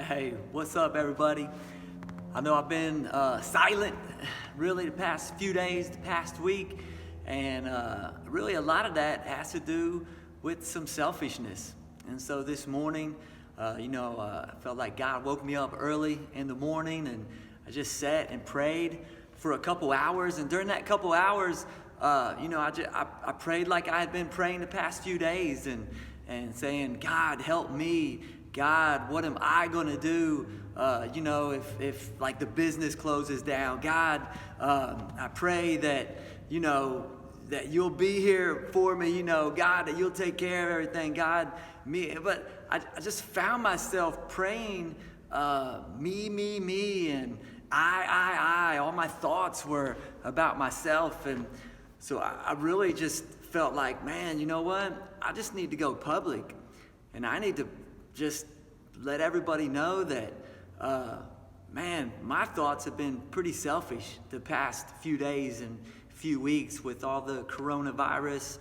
Hey, what's up, everybody? I know I've been silent really the past few days, the past week, and really a lot of that has to do with some selfishness. And so this morning, I felt like God woke me up early in the morning, and I just sat and prayed for a couple hours. And during that couple hours, I prayed like I had been praying the past few days, and saying, God, help me. God, what am I going to do, if like the business closes down? God, I pray that, that you'll be here for me, God, that you'll take care of everything, God, me. But I just found myself praying me, and I. All my thoughts were about myself. And so I really just felt like, man, you know what? I just need to go public. And I need to just let everybody know that, my thoughts have been pretty selfish the past few days and few weeks with all the coronavirus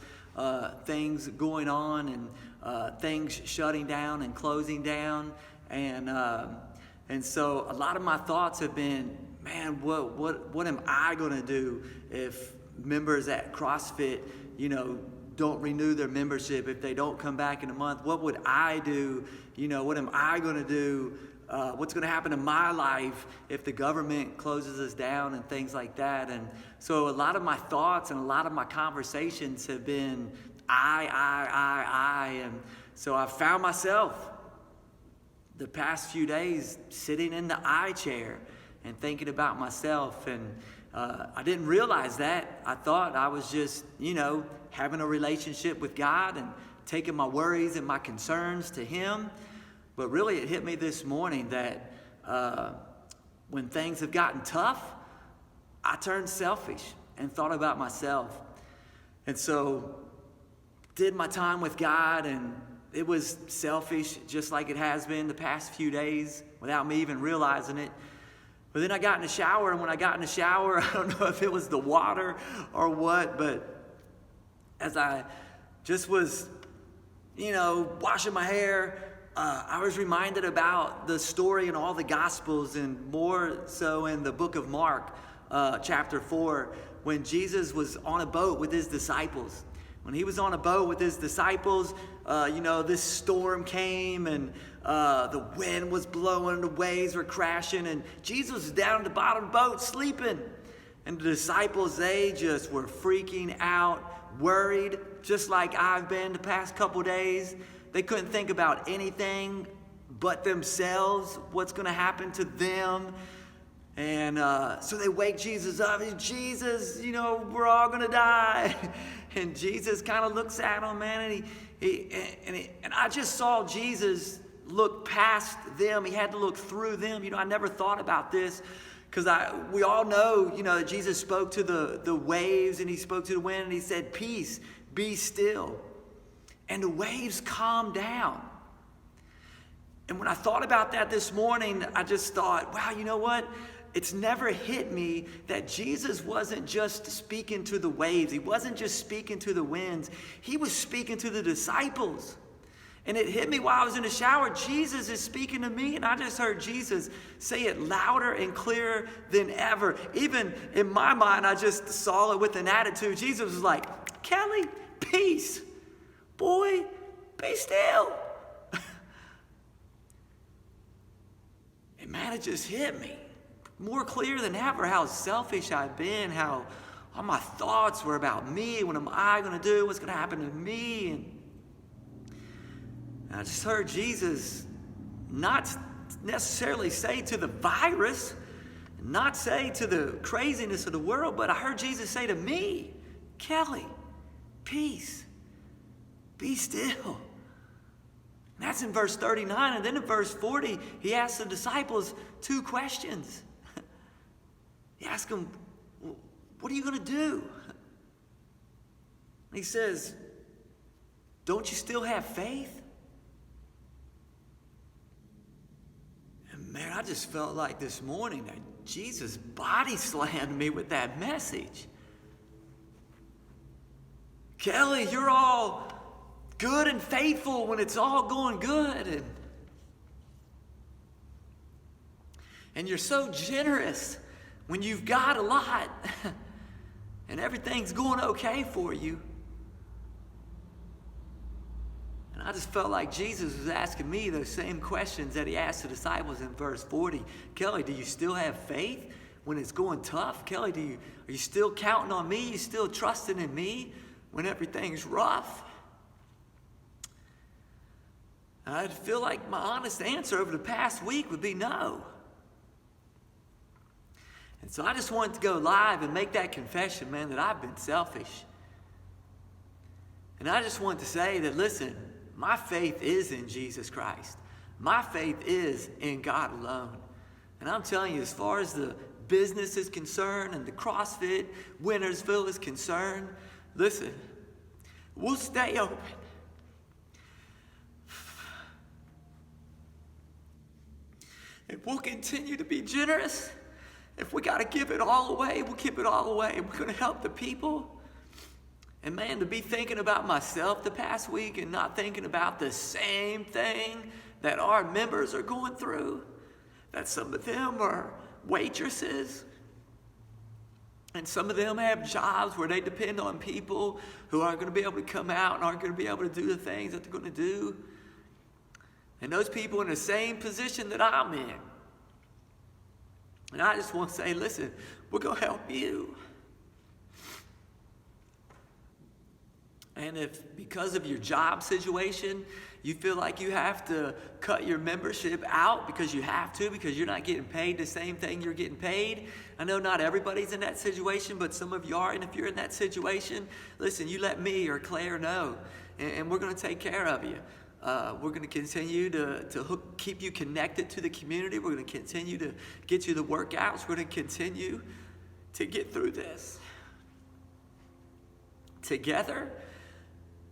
things going on, and things shutting down and closing down. And so a lot of my thoughts have been, man, what am I going to do if members at CrossFit, don't renew their membership, if they don't come back in a month? What would I do? What am I going to do? What's going to happen in my life if the government closes us down and things like that? And so a lot of my thoughts and a lot of my conversations have been I. And so I found myself the past few days sitting in the I chair and thinking about myself. And I didn't realize that. I thought I was just, having a relationship with God and taking my worries and my concerns to Him. But really it hit me this morning that when things have gotten tough, I turned selfish and thought about myself. And so did my time with God, and it was selfish just like it has been the past few days without me even realizing it. But then I got in the shower, and when I got in the shower, I don't know if it was the water or what, but as I just was, washing my hair, I was reminded about the story in all the Gospels, and more so in the book of Mark, chapter 4, when Jesus was on a boat with His disciples. When He was on a boat with His disciples, this storm came, and the wind was blowing, the waves were crashing, and Jesus was down at the bottom of the boat sleeping. And the disciples, they just were freaking out, worried, just like I've been the past couple days. They couldn't think about anything but themselves, what's going to happen to them. And so they wake Jesus up. Jesus, we're all going to die. And Jesus kind of looks at them, man, and I just saw Jesus look past them. He had to look through them. I never thought about this, because we all know, that Jesus spoke to the waves, and He spoke to the wind, and He said, peace, be still. And the waves calmed down. And when I thought about that this morning, I just thought, wow, you know what? It's never hit me that Jesus wasn't just speaking to the waves. He wasn't just speaking to the winds. He was speaking to the disciples. And it hit me while I was in the shower. Jesus is speaking to me, and I just heard Jesus say it louder and clearer than ever. Even in my mind, I just saw it with an attitude. Jesus was like, Kelly, peace. Boy, be still. And man, it just hit me more clear than ever how selfish I've been, how all my thoughts were about me. What am I going to do? What's going to happen to me? And I just heard Jesus not necessarily say to the virus, not say to the craziness of the world, but I heard Jesus say to me, Kelly, peace, be still. And that's in verse 39. And then in verse 40, He asks the disciples two questions. He asks them, what are you going to do? And He says, don't you still have faith? And man, I just felt like this morning that Jesus body slammed me with that message. Kelly, you're all good and faithful when it's all going good. And you're so generous when you've got a lot and everything's going okay for you. And I just felt like Jesus was asking me those same questions that he asked the disciples in verse 40. Kelly, do you still have faith when it's going tough? Kelly, are you still counting on me? You still trusting in me when everything's rough? And I feel like my honest answer over the past week would be no. And so I just wanted to go live and make that confession, man, that I've been selfish. And I just want to say that, listen, my faith is in Jesus Christ. My faith is in God alone. And I'm telling you, as far as the business is concerned and the CrossFit Wintersville is concerned, listen, we'll stay open. And we'll continue to be generous. If we got to give it all away, we'll give it all away. We're going to help the people. And man, to be thinking about myself the past week and not thinking about the same thing that our members are going through, that some of them are waitresses, and some of them have jobs where they depend on people who aren't going to be able to come out and aren't going to be able to do the things that they're going to do. And those people in the same position that I'm in. And I just want to say, listen, we're going to help you. And if because of your job situation, you feel like you have to cut your membership out because you have to, because you're not getting paid the same thing you're getting paid. I know not everybody's in that situation, but some of you are. And if you're in that situation, listen, you let me or Claire know, and we're going to take care of you. We're going to continue to keep you connected to the community. We're going to continue to get you the workouts. We're going to continue to get through this together.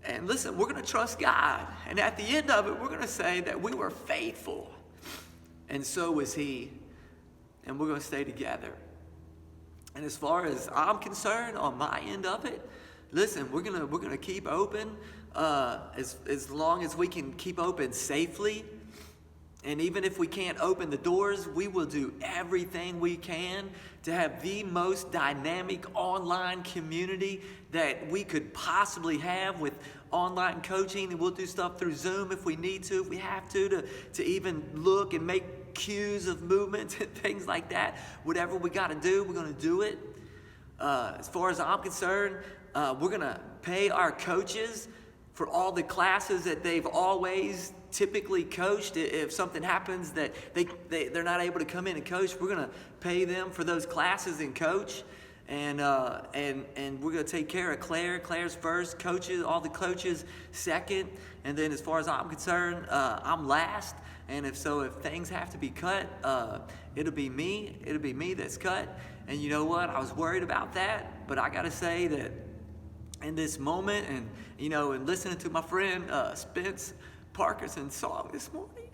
And listen, we're going to trust God. And at the end of it, we're going to say that we were faithful. And so was He. And we're going to stay together. And as far as I'm concerned, on my end of it, listen, we're gonna keep open as long as we can keep open safely. And even if we can't open the doors, we will do everything we can to have the most dynamic online community that we could possibly have with online coaching. And we'll do stuff through Zoom if we need to, if we have to even look and make cues of movements and things like that. Whatever we got to do, we're going to do it. As far as I'm concerned, we're going to pay our coaches for all the classes that they've always typically coached. If something happens that they're not able to come in and coach, we're going to pay them for those classes and coach. And we're going to take care of Claire's first, coaches, all the coaches second. And then as far as I'm concerned, I'm last. And if things have to be cut, it'll be me that's cut. And you know what? I was worried about that, but I got to say that in this moment, and and listening to my friend Spence Parkinson's song this morning,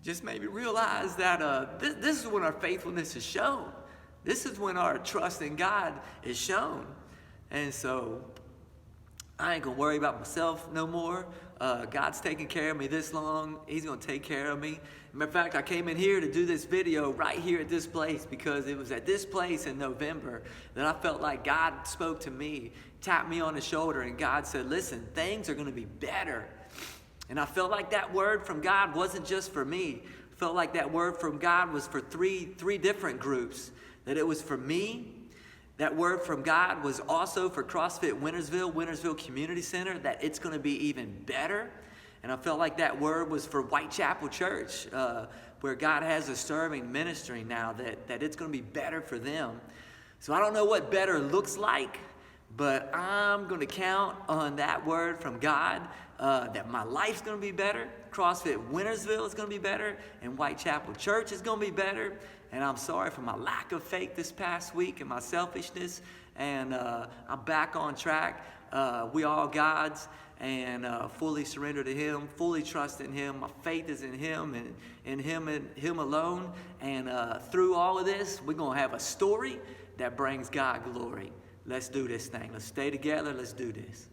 just made me realize that this is when our faithfulness is shown. This is when our trust in God is shown. And so I ain't gonna worry about myself no more. God's taking care of me this long. He's gonna take care of me. Matter of fact, I came in here to do this video right here at this place because it was at this place in November that I felt like God spoke to me, tapped me on the shoulder, and God said, listen, things are gonna be better. And I felt like that word from God wasn't just for me. I felt like that word from God was for three different groups. That it was for me. That word from God was also for CrossFit Wintersville Community Center, that it's going to be even better. And I felt like that word was for Whitechapel Church, where God has a serving ministry now, that it's going to be better for them. So I don't know what better looks like, but I'm going to count on that word from God, that my life's going to be better, CrossFit Wintersville is going to be better, and Whitechapel Church is going to be better. And I'm sorry for my lack of faith this past week and my selfishness. And I'm back on track. We all God's, and fully surrender to Him, fully trust in Him. My faith is in Him and Him alone. And through all of this, we're going to have a story that brings God glory. Let's do this thing. Let's stay together. Let's do this.